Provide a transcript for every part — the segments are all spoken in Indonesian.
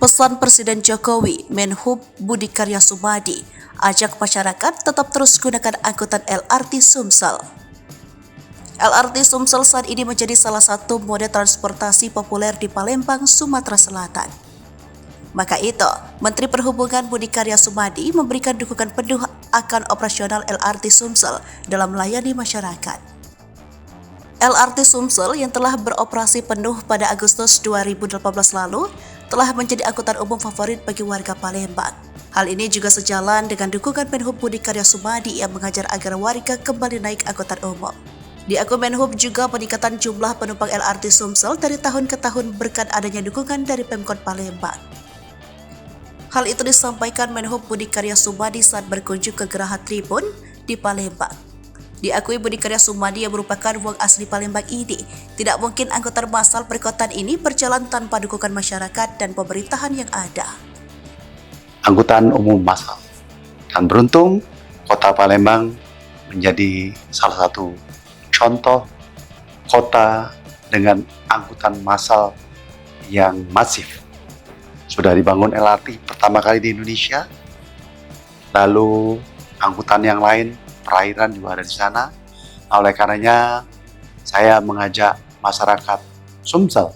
Pesan Presiden Jokowi, Menhub Budi Karya Sumadi, ajak masyarakat tetap terus gunakan angkutan LRT Sumsel. LRT Sumsel saat ini menjadi salah satu moda transportasi populer di Palembang, Sumatera Selatan. Maka itu, Menteri Perhubungan Budi Karya Sumadi memberikan dukungan penuh akan operasional LRT Sumsel dalam melayani masyarakat. LRT Sumsel yang telah beroperasi penuh pada Agustus 2018 lalu telah menjadi angkutan umum favorit bagi warga Palembang. Hal ini juga sejalan dengan dukungan Menhub Budi Karya Sumadi yang mengajar agar warga kembali naik angkutan umum. Di akun Menhub juga peningkatan jumlah penumpang LRT Sumsel dari tahun ke tahun berkat adanya dukungan dari Pemkot Palembang. Hal itu disampaikan Menhub Budi Karya Sumadi saat berkunjung ke Geraha Tribun di Palembang. Diakui Budi Karya Sumadi yang merupakan wong asli Palembang ini, tidak mungkin angkutan massal perkotaan ini berjalan tanpa dukungan masyarakat dan pemerintahan yang ada. Angkutan umum massal. Dan beruntung, kota Palembang menjadi salah satu contoh kota dengan angkutan massal yang masif. Sudah dibangun LRT pertama kali di Indonesia, lalu angkutan yang lain perairan juga ada di sana. Oleh karenanya, saya mengajak masyarakat Sumsel,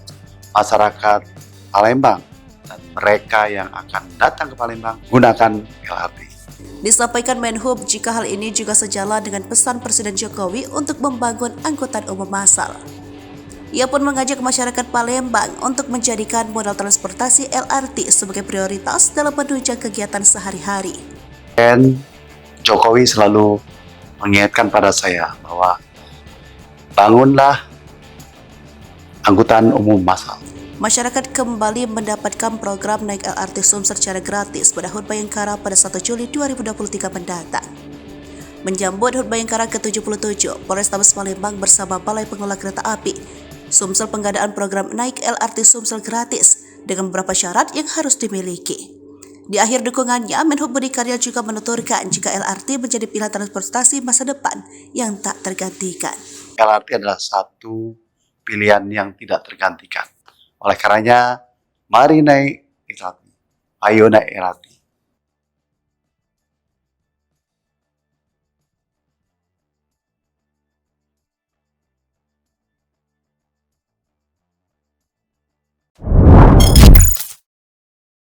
masyarakat Palembang, dan mereka yang akan datang ke Palembang gunakan LRT. Disampaikan Menhub jika hal ini juga sejalan dengan pesan Presiden Jokowi untuk membangun angkutan umum massal. Ia pun mengajak masyarakat Palembang untuk menjadikan modal transportasi LRT sebagai prioritas dalam menunjang kegiatan sehari-hari. Dan Jokowi selalu mengingatkan pada saya bahwa bangunlah angkutan umum massal. Masyarakat kembali mendapatkan program naik LRT Sumsel secara gratis pada HUT Bayangkara pada 1 Juli 2023 mendatang. Menjambut HUT Bayangkara ke-77, Polrestabes Palembang bersama Balai Pengelola Kereta Api, Sumsel pengadaan program naik LRT Sumsel gratis dengan beberapa syarat yang harus dimiliki. Di akhir dukungannya, Menhub Budi Karya juga menuturkan jika LRT menjadi pilihan transportasi masa depan yang tak tergantikan. LRT adalah satu pilihan yang tidak tergantikan. Oleh karenanya, mari naik LRT. Ayo naik LRT.